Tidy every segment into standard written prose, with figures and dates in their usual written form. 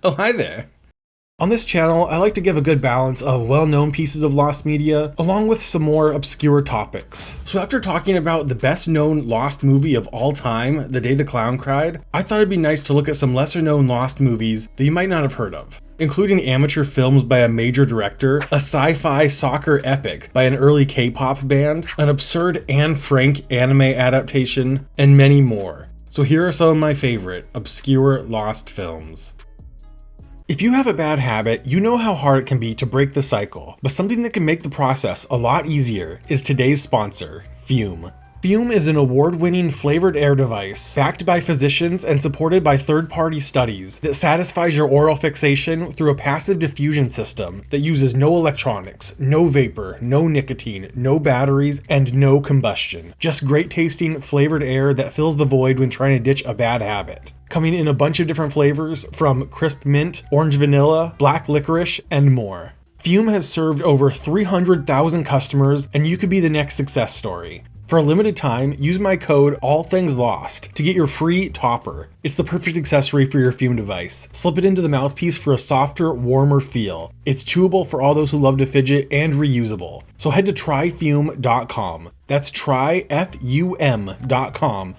Oh, hi there. On this channel, I like to give a good balance of well-known pieces of lost media, along with some more obscure topics. So after talking about the best-known lost movie of all time, The Day the Clown Cried, I thought it'd be nice to look at some lesser-known lost movies that you might not have heard of, including amateur films by a major director, a sci-fi soccer epic by an early K-pop band, an absurd Anne Frank anime adaptation, and many more. So here are some of my favorite obscure lost films. If you have a bad habit, you know how hard it can be to break the cycle, but something that can make the process a lot easier is today's sponsor, Fume. Fume is an award-winning flavored air device, backed by physicians and supported by third-party studies, that satisfies your oral fixation through a passive diffusion system that uses no electronics, no vapor, no nicotine, no batteries, and no combustion. Just great-tasting flavored air that fills the void when trying to ditch a bad habit. Coming in a bunch of different flavors from crisp mint, orange vanilla, black licorice, and more. Fume has served over 300,000 customers, and you could be the next success story. For a limited time, use my code ALLTHINGSLOST to get your free topper. It's the perfect accessory for your Fume device. Slip it into the mouthpiece for a softer, warmer feel. It's chewable for all those who love to fidget and reusable. So head to tryfume.com. That's tryfum.com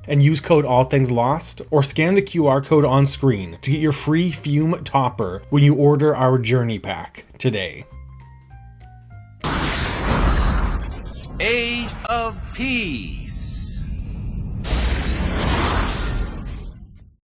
and use code ALLTHINGSLOST or scan the QR code on screen to get your free Fume topper when you order our Journey Pack today. Age of Peace.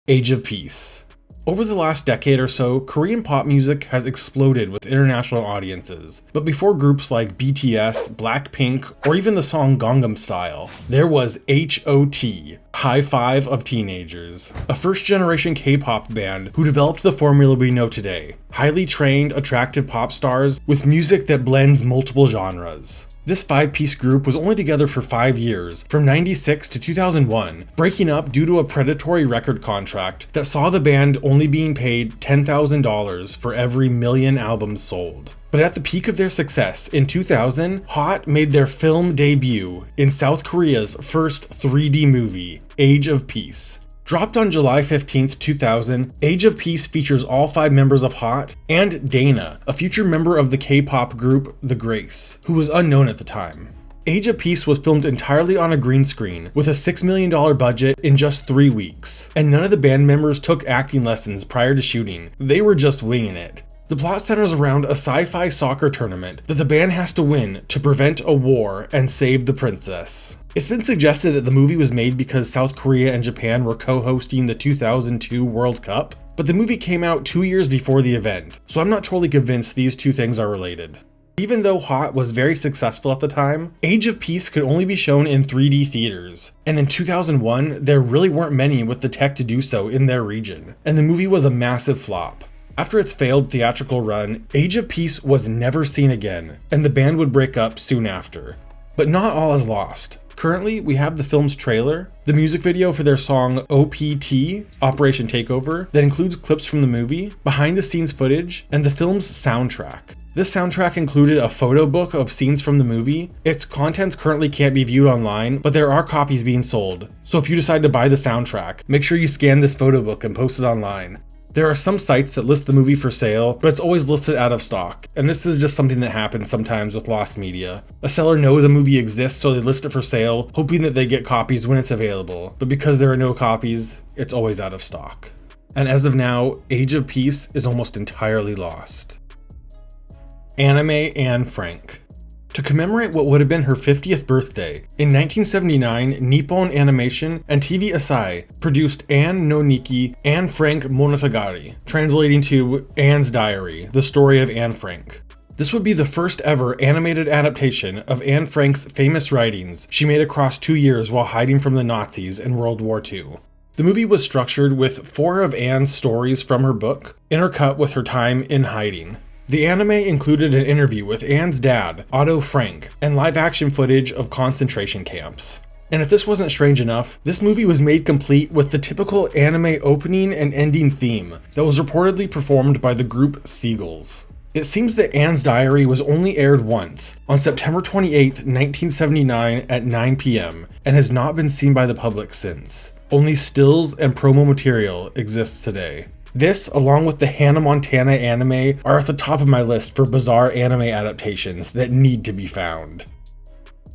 Age of Peace. Over the last decade or so, Korean pop music has exploded with international audiences. But before groups like BTS, Blackpink, or even the song Gangnam Style, there was H.O.T, High Five of Teenagers, a first-generation K-pop band who developed the formula we know today. Highly trained, attractive pop stars with music that blends multiple genres. This five-piece group was only together for 5 years, from '96 to 2001, breaking up due to a predatory record contract that saw the band only being paid $10,000 for every million albums sold. But at the peak of their success, in 2000, H.O.T made their film debut in South Korea's first 3D movie, Age of Peace. Dropped on July 15, 2000, Age of Peace features all 5 members of H.O.T and Dana, a future member of the K-pop group The Grace, who was unknown at the time. Age of Peace was filmed entirely on a green screen, with a $6 million budget in just 3 weeks, and none of the band members took acting lessons prior to shooting. They were just winging it. The plot centers around a sci-fi soccer tournament that the band has to win to prevent a war and save the princess. It's been suggested that the movie was made because South Korea and Japan were co-hosting the 2002 World Cup, but the movie came out 2 years before the event, so I'm not totally convinced these two things are related. Even though H.O.T was very successful at the time, Age of Peace could only be shown in 3D theaters, and in 2001, there really weren't many with the tech to do so in their region, and the movie was a massive flop. After its failed theatrical run, Age of Peace was never seen again, and the band would break up soon after. But not all is lost. Currently, we have the film's trailer, the music video for their song OPT, Operation Takeover, that includes clips from the movie, behind-the-scenes footage, and the film's soundtrack. This soundtrack included a photo book of scenes from the movie. Its contents currently can't be viewed online, but there are copies being sold. So if you decide to buy the soundtrack, make sure you scan this photo book and post it online. There are some sites that list the movie for sale, but it's always listed out of stock, and this is just something that happens sometimes with lost media. A seller knows a movie exists, so they list it for sale, hoping that they get copies when it's available, but because there are no copies, it's always out of stock. And as of now, Age of Peace is almost entirely lost. Anime Anne Frank. To commemorate what would have been her 50th birthday, in 1979, Nippon Animation and TV Asahi produced Anne no Nikki, Anne Frank Monogatari, translating to Anne's Diary, the story of Anne Frank. This would be the first ever animated adaptation of Anne Frank's famous writings she made across 2 years while hiding from the Nazis in World War II. The movie was structured with 4 of Anne's stories from her book, intercut with her time in hiding. The anime included an interview with Anne's dad, Otto Frank, and live-action footage of concentration camps. And if this wasn't strange enough, this movie was made complete with the typical anime opening and ending theme that was reportedly performed by the group Seagulls. It seems that Anne's Diary was only aired once, on September 28, 1979 at 9 p.m., and has not been seen by the public since. Only stills and promo material exists today. This, along with the Hannah Montana anime, are at the top of my list for bizarre anime adaptations that need to be found.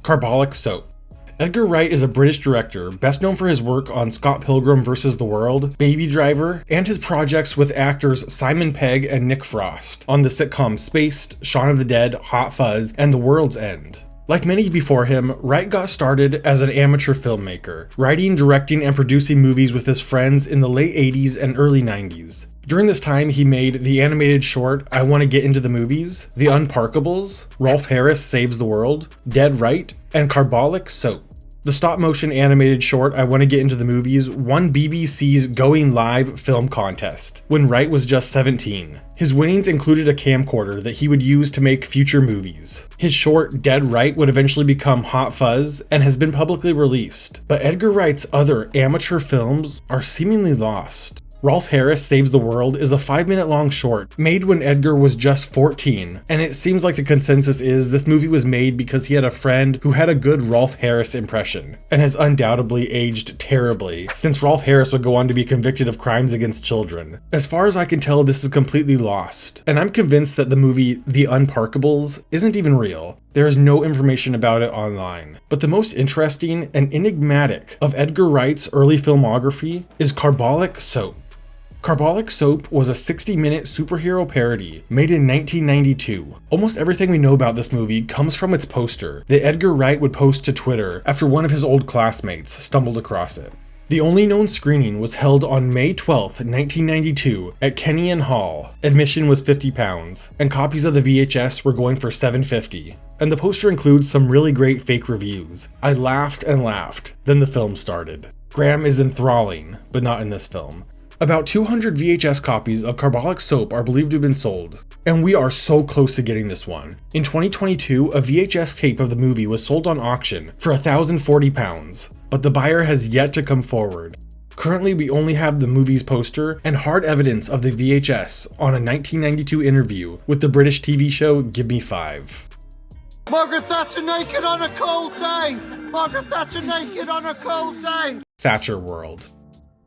Carbolic Soap. Edgar Wright is a British director, best known for his work on Scott Pilgrim vs. the World, Baby Driver, and his projects with actors Simon Pegg and Nick Frost on the sitcoms Spaced, Shaun of the Dead, Hot Fuzz, and The World's End. Like many before him, Wright got started as an amateur filmmaker, writing, directing, and producing movies with his friends in the late 80s and early 90s. During this time, he made the animated short I Want to Get Into the Movies, The Unparkables, Rolf Harris Saves the World, Dead Right, and Carbolic Soap. The stop-motion animated short I Want to Get Into the Movies won BBC's Going Live film contest when Wright was just 17. His winnings included a camcorder that he would use to make future movies. His short Dead Right would eventually become Hot Fuzz and has been publicly released, but Edgar Wright's other amateur films are seemingly lost. Rolf Harris Saves the World is a 5-minute long short made when Edgar was just 14, and it seems like the consensus is this movie was made because he had a friend who had a good Rolf Harris impression, and has undoubtedly aged terribly, since Rolf Harris would go on to be convicted of crimes against children. As far as I can tell, this is completely lost, and I'm convinced that the movie The Unparkables isn't even real. There is no information about it online. But the most interesting and enigmatic of Edgar Wright's early filmography is Carbolic Soap. Carbolic Soap was a 60-minute superhero parody made in 1992. Almost everything we know about this movie comes from its poster that Edgar Wright would post to Twitter after one of his old classmates stumbled across it. The only known screening was held on May 12, 1992 at Kenyon Hall. Admission was £50, and copies of the VHS were going for $7.50. And the poster includes some really great fake reviews. I laughed and laughed, then the film started. Graham is enthralling, but not in this film. About 200 VHS copies of Carbolic Soap are believed to have been sold, and we are so close to getting this one. In 2022, a VHS tape of the movie was sold on auction for £1,040, but the buyer has yet to come forward. Currently, we only have the movie's poster and hard evidence of the VHS on a 1992 interview with the British TV show Give Me Five. Margaret Thatcher naked on a cold day! Margaret Thatcher naked on a cold day! Thatcher World.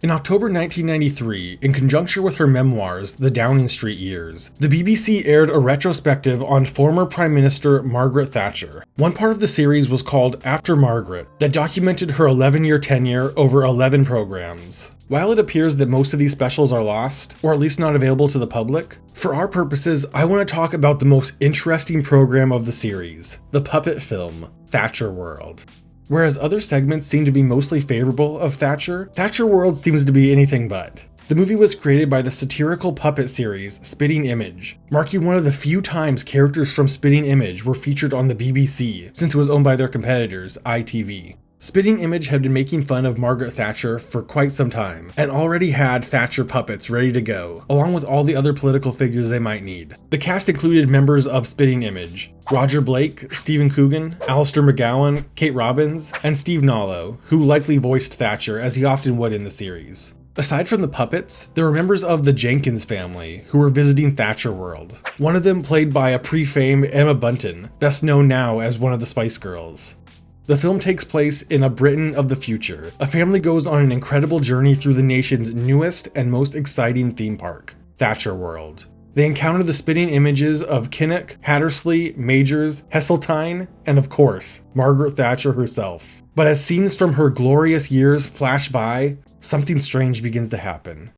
In October 1993, in conjunction with her memoirs, The Downing Street Years, the BBC aired a retrospective on former Prime Minister Margaret Thatcher. One part of the series was called After Margaret, that documented her 11-year tenure over 11 programs. While it appears that most of these specials are lost, or at least not available to the public, for our purposes, I want to talk about the most interesting program of the series, the puppet film, Thatcher World. Whereas other segments seem to be mostly favorable of Thatcher, Thatcher World seems to be anything but. The movie was created by the satirical puppet series Spitting Image, marking one of the few times characters from Spitting Image were featured on the BBC, since it was owned by their competitors, ITV. Spitting Image had been making fun of Margaret Thatcher for quite some time, and already had Thatcher puppets ready to go, along with all the other political figures they might need. The cast included members of Spitting Image, Roger Blake, Stephen Coogan, Alistair McGowan, Kate Robbins, and Steve Nallo, who likely voiced Thatcher as he often would in the series. Aside from the puppets, there were members of the Jenkins family who were visiting Thatcher World. One of them played by a pre-fame Emma Bunton, best known now as one of the Spice Girls. The film takes place in a Britain of the future. A family goes on an incredible journey through the nation's newest and most exciting theme park, Thatcher World. They encounter the spitting images of Kinnock, Hattersley, Majors, Heseltine, and of course, Margaret Thatcher herself. But as scenes from her glorious years flash by, something strange begins to happen.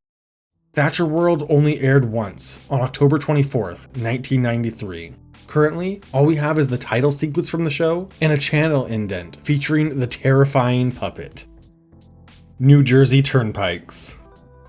Thatcher World only aired once, on October 24th, 1993. Currently, all we have is the title sequence from the show and a channel indent featuring the terrifying puppet. New Jersey Turnpikes.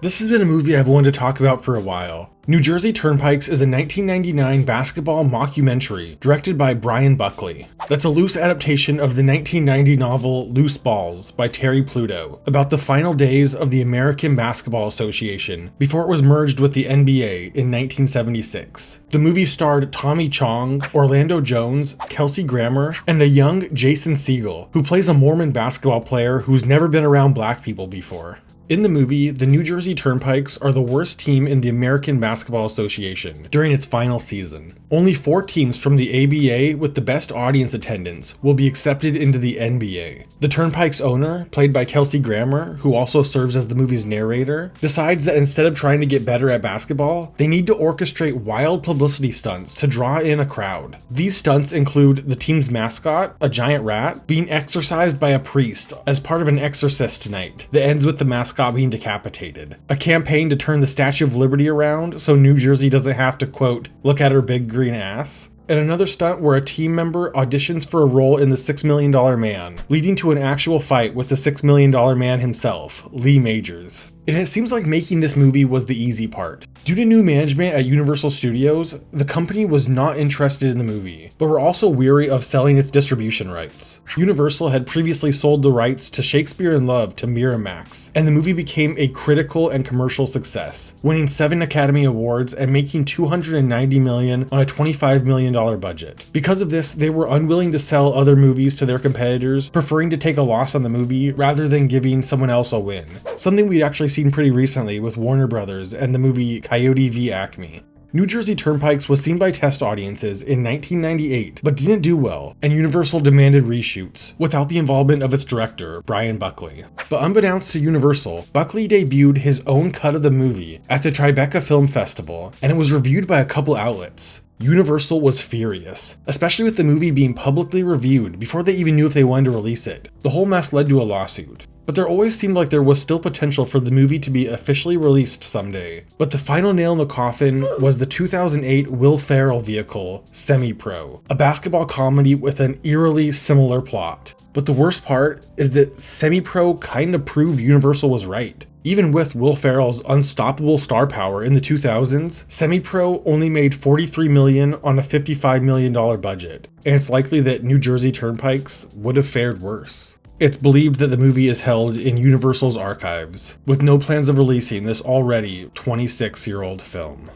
This has been a movie I've wanted to talk about for a while. New Jersey Turnpikes is a 1999 basketball mockumentary directed by Brian Buckley. That's a loose adaptation of the 1990 novel Loose Balls by Terry Pluto, about the final days of the American Basketball Association before it was merged with the NBA in 1976. The movie starred Tommy Chong, Orlando Jones, Kelsey Grammer, and a young Jason Segel, who plays a Mormon basketball player who's never been around black people before. In the movie, the New Jersey Turnpikes are the worst team in the American Basketball Association during its final season. Only 4 teams from the ABA with the best audience attendance will be accepted into the NBA. The Turnpikes owner, played by Kelsey Grammer, who also serves as the movie's narrator, decides that instead of trying to get better at basketball, they need to orchestrate wild publicity stunts to draw in a crowd. These stunts include the team's mascot, a giant rat, being exorcised by a priest as part of an exorcist night that ends with the mascot being decapitated. A campaign to turn the Statue of Liberty around so New Jersey doesn't have to, quote, look at her big green ass. And another stunt where a team member auditions for a role in The $6 Million Man, leading to an actual fight with the $6 Million Man himself, Lee Majors. And it seems like making this movie was the easy part. Due to new management at Universal Studios, the company was not interested in the movie, but were also weary of selling its distribution rights. Universal had previously sold the rights to Shakespeare in Love to Miramax, and the movie became a critical and commercial success, winning 7 Academy Awards and making $290 million on a $25 million budget. Because of this, they were unwilling to sell other movies to their competitors, preferring to take a loss on the movie rather than giving someone else a win. Something we'd actually seen pretty recently with Warner Brothers and the movie Coyote v. Acme. New Jersey Turnpikes was seen by test audiences in 1998, but didn't do well, and Universal demanded reshoots, without the involvement of its director, Brian Buckley. But unbeknownst to Universal, Buckley debuted his own cut of the movie at the Tribeca Film Festival, and it was reviewed by a couple outlets. Universal was furious, especially with the movie being publicly reviewed before they even knew if they wanted to release it. The whole mess led to a lawsuit. But there always seemed like there was still potential for the movie to be officially released someday. But the final nail in the coffin was the 2008 Will Ferrell vehicle, Semi-Pro, a basketball comedy with an eerily similar plot. But the worst part is that Semi-Pro kind of proved Universal was right. Even with Will Ferrell's unstoppable star power in the 2000s, Semi-Pro only made $43 million on a $55 million budget, and it's likely that New Jersey Turnpikes would have fared worse. It's believed that the movie is held in Universal's archives, with no plans of releasing this already 26-year-old film.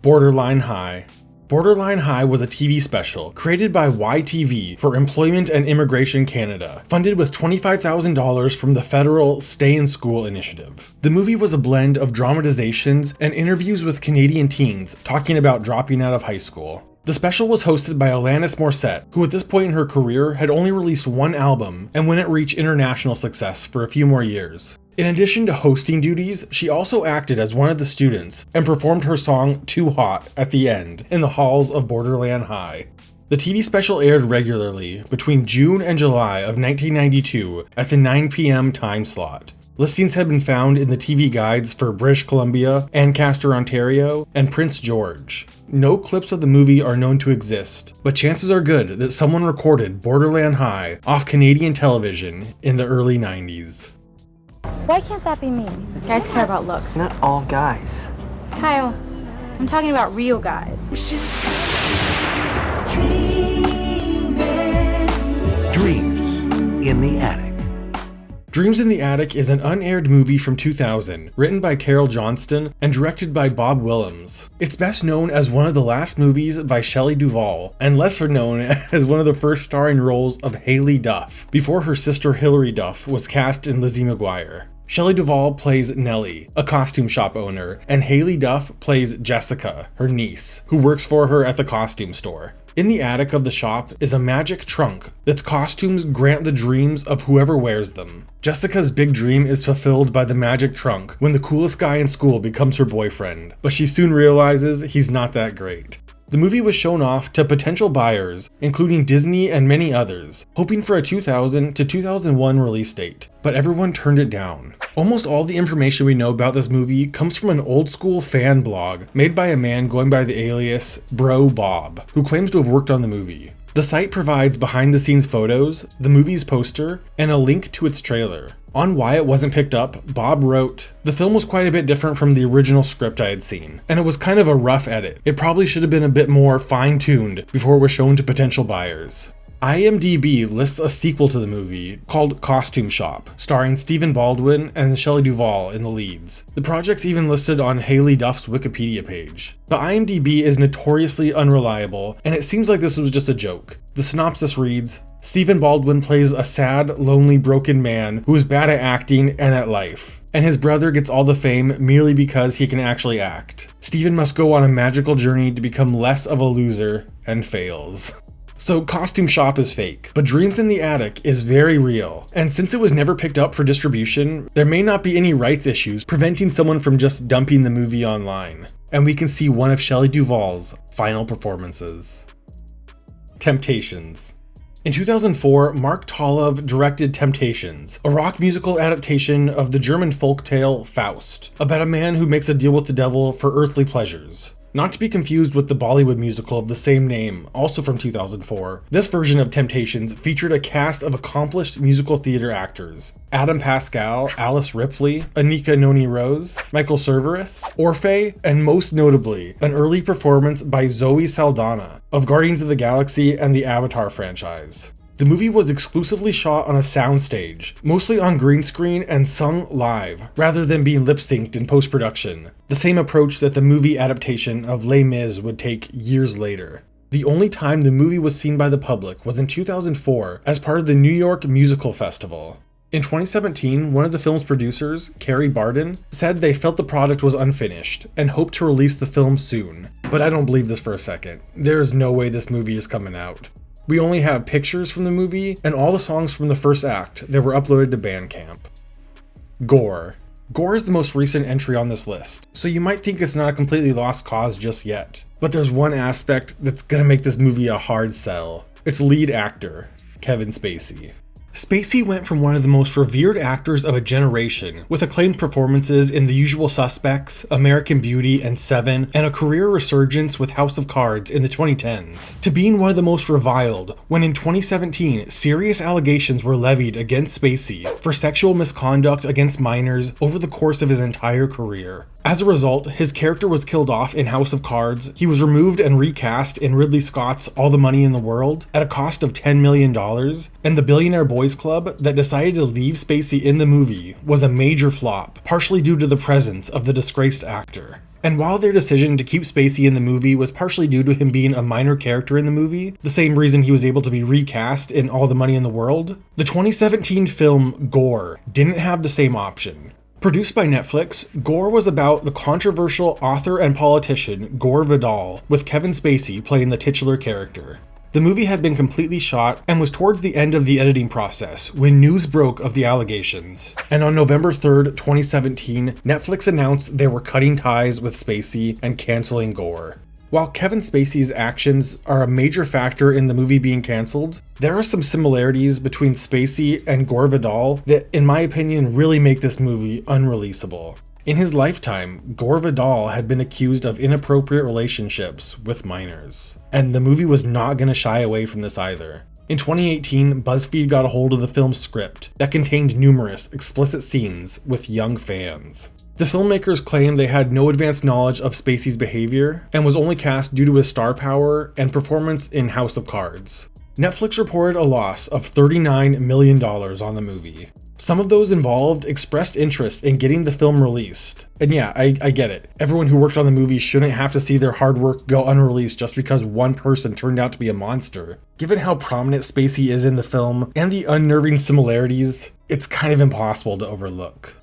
Borderline High. Borderline High was a TV special created by YTV for Employment and Immigration Canada, funded with $25,000 from the federal Stay in School initiative. The movie was a blend of dramatizations and interviews with Canadian teens talking about dropping out of high school. The special was hosted by Alanis Morissette, who at this point in her career had only released 1 album and wouldn't reach international success for a few more years. In addition to hosting duties, she also acted as one of the students and performed her song Too Hot at the end in the halls of Borderland High. The TV special aired regularly between June and July of 1992 at the 9 p.m. time slot. Listings have been found in the TV guides for British Columbia, Ancaster, Ontario, and Prince George. No clips of the movie are known to exist, but chances are good that someone recorded Borderland High off Canadian television in the early 90s. Why can't that be me? Guys care about looks. Not all guys. Kyle, I'm talking about real guys. Dreams in the Attic. Dreams in the Attic is an unaired movie from 2000, written by Carol Johnston and directed by Bob Willems. It's best known as one of the last movies by Shelley Duvall, and lesser known as one of the first starring roles of Haley Duff, before her sister Hilary Duff was cast in Lizzie McGuire. Shelley Duvall plays Nellie, a costume shop owner, and Haley Duff plays Jessica, her niece, who works for her at the costume store. In the attic of the shop is a magic trunk that's costumes grant the dreams of whoever wears them. Jessica's big dream is fulfilled by the magic trunk when the coolest guy in school becomes her boyfriend, but she soon realizes he's not that great. The movie was shown off to potential buyers, including Disney and many others, hoping for a 2000 to 2001 release date, but everyone turned it down. Almost all the information we know about this movie comes from an old school fan blog made by a man going by the alias Bro Bob, who claims to have worked on the movie. The site provides behind the scenes photos, the movie's poster, and a link to its trailer. On why it wasn't picked up, Bob wrote, "The film was quite a bit different from the original script I had seen, and it was kind of a rough edit. It probably should have been a bit more fine-tuned before it was shown to potential buyers." IMDb lists a sequel to the movie called Costume Shop, starring Stephen Baldwin and Shelley Duvall in the leads. The project's even listed on Haley Duff's Wikipedia page. But IMDb is notoriously unreliable, and it seems like this was just a joke. The synopsis reads, Stephen Baldwin plays a sad, lonely, broken man who is bad at acting and at life, and his brother gets all the fame merely because he can actually act. Stephen must go on a magical journey to become less of a loser, and fails. So Costume Shop is fake, but Dreams in the Attic is very real, and since it was never picked up for distribution, there may not be any rights issues preventing someone from just dumping the movie online. And we can see one of Shelley Duvall's final performances. Temptations. In 2004, Mark Tolov directed Temptations, a rock musical adaptation of the German folktale Faust, about a man who makes a deal with the devil for earthly pleasures. Not to be confused with the Bollywood musical of the same name, also from 2004, this version of Temptations featured a cast of accomplished musical theater actors: Adam Pascal, Alice Ripley, Anika Noni Rose, Michael Cerveris, Orfeh, and most notably, an early performance by Zoe Saldana of Guardians of the Galaxy and the Avatar franchise. The movie was exclusively shot on a soundstage, mostly on green screen and sung live, rather than being lip-synced in post-production, the same approach that the movie adaptation of Les Mis would take years later. The only time the movie was seen by the public was in 2004 as part of the New York Musical Festival. In 2017, one of the film's producers, Carrie Barden, said they felt the product was unfinished and hoped to release the film soon. But I don't believe this for a second. There is no way this movie is coming out. We only have pictures from the movie and all the songs from the first act that were uploaded to Bandcamp. Gore. Gore is the most recent entry on this list, so you might think it's not a completely lost cause just yet. But there's one aspect that's gonna make this movie a hard sell. Its lead actor, Kevin Spacey. Spacey went from one of the most revered actors of a generation, with acclaimed performances in The Usual Suspects, American Beauty, and Seven, and a career resurgence with House of Cards in the 2010s, to being one of the most reviled, when in 2017, serious allegations were levied against Spacey for sexual misconduct against minors over the course of his entire career. As a result, his character was killed off in House of Cards, he was removed and recast in Ridley Scott's All the Money in the World at a cost of $10 million, and the Billionaire Boys Club that decided to leave Spacey in the movie was a major flop, partially due to the presence of the disgraced actor. And while their decision to keep Spacey in the movie was partially due to him being a minor character in the movie, the same reason he was able to be recast in All the Money in the World, the 2017 film Gore didn't have the same option. Produced by Netflix, Gore was about the controversial author and politician Gore Vidal, with Kevin Spacey playing the titular character. The movie had been completely shot and was towards the end of the editing process when news broke of the allegations. And on November 3rd, 2017, Netflix announced they were cutting ties with Spacey and canceling Gore. While Kevin Spacey's actions are a major factor in the movie being cancelled, there are some similarities between Spacey and Gore Vidal that, in my opinion, really make this movie unreleasable. In his lifetime, Gore Vidal had been accused of inappropriate relationships with minors, and the movie was not going to shy away from this either. In 2018, BuzzFeed got a hold of the film's script that contained numerous explicit scenes with young fans. The filmmakers claimed they had no advanced knowledge of Spacey's behavior and was only cast due to his star power and performance in House of Cards. Netflix reported a loss of $39 million on the movie. Some of those involved expressed interest in getting the film released. And yeah, I get it. Everyone who worked on the movie shouldn't have to see their hard work go unreleased just because one person turned out to be a monster. Given how prominent Spacey is in the film and the unnerving similarities, it's kind of impossible to overlook.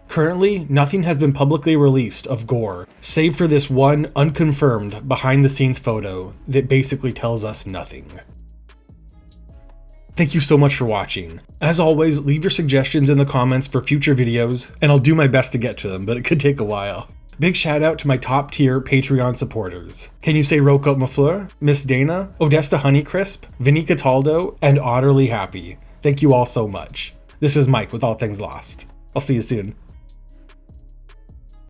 Currently, nothing has been publicly released of Gore, save for this one unconfirmed behind-the-scenes photo that basically tells us nothing. Thank you so much for watching. As always, leave your suggestions in the comments for future videos, and I'll do my best to get to them, but it could take a while. Big shout out to my top tier Patreon supporters. Can you say Rocco Mafleur, Miss Dana, Odessa Honeycrisp, Vinny Cataldo, and Otterly Happy. Thank you all so much. This is Mike with All Things Lost. I'll see you soon.